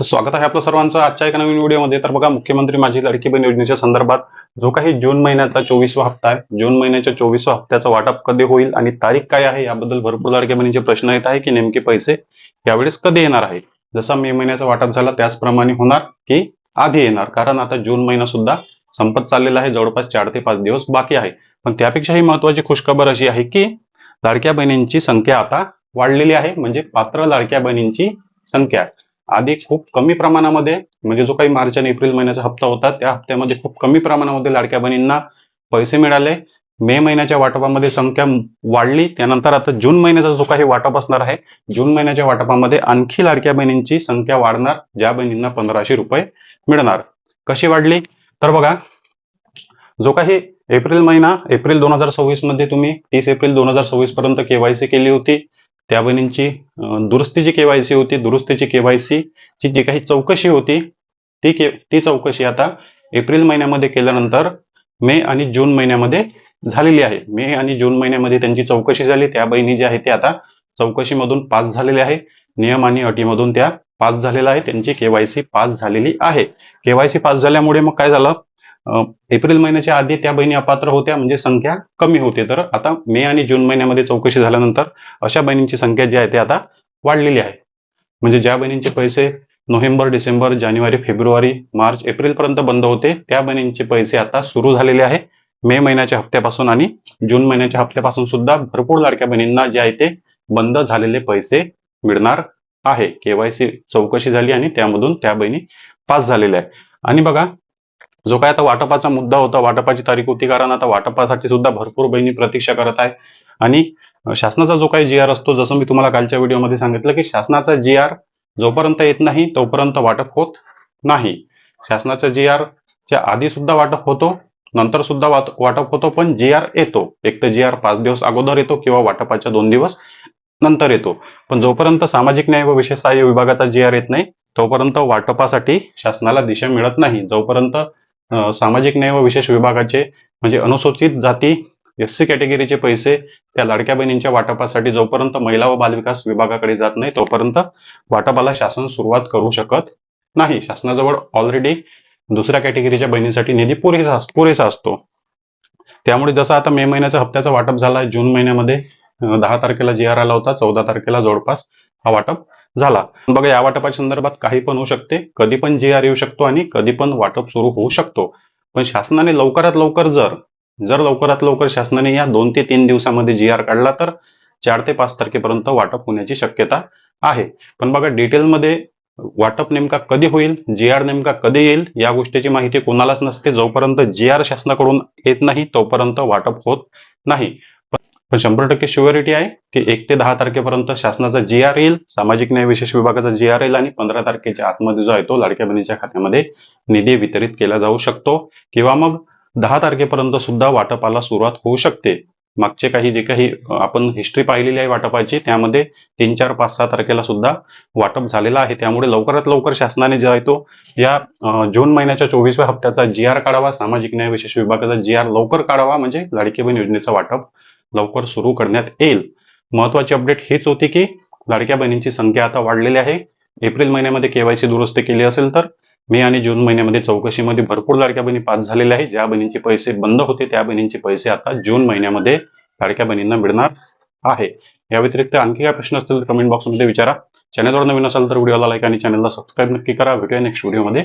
तर स्वागत आहे आपलं सर्वांचं आजच्या एका नवीन व्हिडिओमध्ये। तर बघा, मुख्यमंत्री माझी लाडकी बहीण योजनेच्या संदर्भात जो काही जून महिन्याचा 24वा हप्ता आहे, जून महिन्याच्या 24व्या हप्त्याचं वाटप कधी होईल आणि तारीख काय आहे याबद्दल भरपूर लाडक्या बहिणीचे प्रश्न येत आहे की नेमके पैसे यावेळेस कधी येणार आहे। जसा मे महिन्याचा वाटप झाला त्याचप्रमाणे होणार की आधी येणार, कारण आता जून महिना सुद्धा संपत चाललेला आहे, जवळपास 4 ते 5 दिवस बाकी आहे। पण त्यापेक्षाही महत्त्वाची खुशखबर अशी आहे की लाडक्या बहिणींची संख्या आता वाढलेली आहे, म्हणजे पात्र लाडक्या बहिणींची संख्या आधी खूप कमी प्रमाणामध्ये, म्हणजे जो काही मार्च आणि एप्रिल महिन्याचा हप्ता होता त्या हप्त्यामध्ये खूप कमी प्रमाणामध्ये लाडक्या बहिणींना पैसे मिळाले। मे महिन्याच्या वाटपामध्ये संख्या वाढली, त्यानंतर आता जून महिन्याचा जो काही वाटप असणार आहे, जून महिन्याच्या वाटपामध्ये आणखी लाडक्या बहिणींची संख्या वाढणार, ज्या बहिणींना 1500 रुपये मिळणार। कशी वाढली तर बघा, जो काही एप्रिल महिना, एप्रिल 2026 मध्ये तुम्ही 30 एप्रिल 2026 पर्यंत केवायसी केली होती, त्या बहिणींची दुरुस्तीची केवायसी होती, दुरुस्तीची केवायसी ची जी काही चौकशी होती ती चौकशी आता एप्रिल महिन्यामध्ये केल्यानंतर मे आणि जून महिन्यामध्ये झालेली आहे। मे आणि जून महिन्यामध्ये त्यांची चौकशी झाली, त्या बहिणी ज्या आहेत त्या आता चौकशीमधून पास झालेल्या आहे, नियम आणि अटीमधून त्या पास झालेल्या आहे, त्यांची केवायसी पास झालेली आहे। केवायसी पास झाल्यामुळे मग काय झालं, एप्रिल महिन्याच्या आधी त्या बहिणी अपात्र होत्या, म्हणजे संख्या कमी होती, तर आता मे आणि जून महिन्यामध्ये चौकशी झाल्यानंतर अशा बहिणींची संख्या जी आहे ती आता वाढलेली आहे। म्हणजे ज्या बहिणींचे पैसे नोव्हेंबर, डिसेंबर, जानेवारी, फेब्रुवारी, मार्च, एप्रिल पर्यंत बंद होते, त्या बहिणींचे पैसे आता सुरू झालेले आहे मे महिन्याच्या हप्त्यापासून, आणि जून महिन्याच्या हप्त्यापासून सुद्धा भरपूर लाडक्या बहिणींना जे आहे ते बंद झालेले पैसे मिळणार आहे। केवायसी चौकशी झाली आणि त्यामधून त्या बहिणी पास झालेल्या आहे। आणि बघा, जो काय आता वाटपाचा मुद्दा होता, वाटपाची तारीख होती, कारण आता वाटपासाठी सुद्धा भरपूर बहिणी प्रतीक्षा करत आहे। आणि शासनाचा जो काही GR असतो, जसं मी तुम्हाला कालच्या व्हिडिओमध्ये सांगितलं की शासनाचा GR जोपर्यंत येत नाही तोपर्यंत वाटप होत नाही। शासनाचा GR च्या आधी सुद्धा वाटप होतो, नंतर सुद्धा वाटप होतो, पण GR येतो, एक तर GR 5 दिवस अगोदर येतो किंवा वाटपाच्या 2 दिवस नंतर येतो। पण जोपर्यंत सामाजिक न्याय व विशेष सहाय्य विभागाचा GR येत नाही तोपर्यंत वाटपासाठी शासनाला दिशा मिळत नाही। जोपर्यंत सामाजिक न्याय व विशेष विभागाचे, म्हणजे अनुसूचित जाती SC कॅटेगरीचे पैसे त्या लाडक्या बहिणींच्या वाटपासाठी जोपर्यंत महिला व बालविकास विभागाकडे जात नाही तोपर्यंत वाटपाला शासन सुरुवात करू शकत नाही। शासनाजवळ ऑलरेडी दुसऱ्या कॅटेगरीच्या बहिणींसाठी निधी पुरेसा असतो। त्यामुळे जसं आता मे महिन्याच्या हप्त्याचं वाटप झालं, जून महिन्यामध्ये 10 तारखेला GR आला होता, 14 तारखेला जवळपास हा वाटप झाला। बघा, या वाटपाच्या संदर्भात काही पण होऊ शकते, कधी पण GR येऊ शकतो आणि कधी पण वाटप सुरू होऊ शकतो। पण शासनाने लवकरात लवकर लवकरात लवकर शासनाने या 2 ते 3 दिवसामध्ये GR काढला तर 4 ते 5 तारखेपर्यंत वाटप होण्याची शक्यता आहे। पण बघा, डिटेलमध्ये वाटप नेमका कधी होईल, GR नेमका कधी येईल या गोष्टीची माहिती कोणालाच नसते। जोपर्यंत GR शासनाकडून येत नाही तोपर्यंत वाटप होत नाही। पण 100% शुअरिटी आहे की 1 ते 10 तारखेपर्यंत शासनाचा GR येईल, सामाजिक न्याय विशेष विभागाचा GR येईल, आणि 15 तारखेच्या आतमध्ये जो आहे तो लाडक्या बहिणीच्या खात्यामध्ये निधी वितरित केला जाऊ शकतो, किंवा मग 10 तारखेपर्यंत सुद्धा वाटपाला सुरुवात होऊ शकते। मागचे काही जे काही आपण हिस्ट्री पाहिलेली आहे वाटपाची, त्यामध्ये 3, 4, 5, 6 तारखेला सुद्धा वाटप झालेलं आहे। त्यामुळे लवकरात लवकर शासनाने जो आहे तो या जून महिन्याच्या 24व्या हप्त्याचा GR काढावा, सामाजिक न्याय विशेष विभागाचा GR लवकर काढावा, म्हणजे लाडकी बहीण योजनेचं वाटप लवकर सुरू करण्यात येईल। महत्वाची अपडेट हीच होती की लाडक्या बहिणींची संख्या आता वाढलेली आहे। एप्रिल महिन्यामध्ये केवायसी दुरुस्ती केली असेल तर मे आणि जून महिन्यामध्ये चौकशीमध्ये भरपूर लाडक्या बहिणी पास झालेल्या आहे। ज्या बहिणींचे पैसे बंद होते त्या बहिणींचे पैसे आता जून महिन्यामध्ये लाडक्या बहिणींना मिळणार आहे। या व्यतिरिक्त आणखी काय प्रश्न असतील तर कमेंट बॉक्समध्ये विचारा। चॅनलवर नवीन असाल तर व्हिडिओला लाईक आणि चॅनलला सबस्क्राईब नक्की करा। भेटूया नेक्स्ट व्हिडिओमध्ये।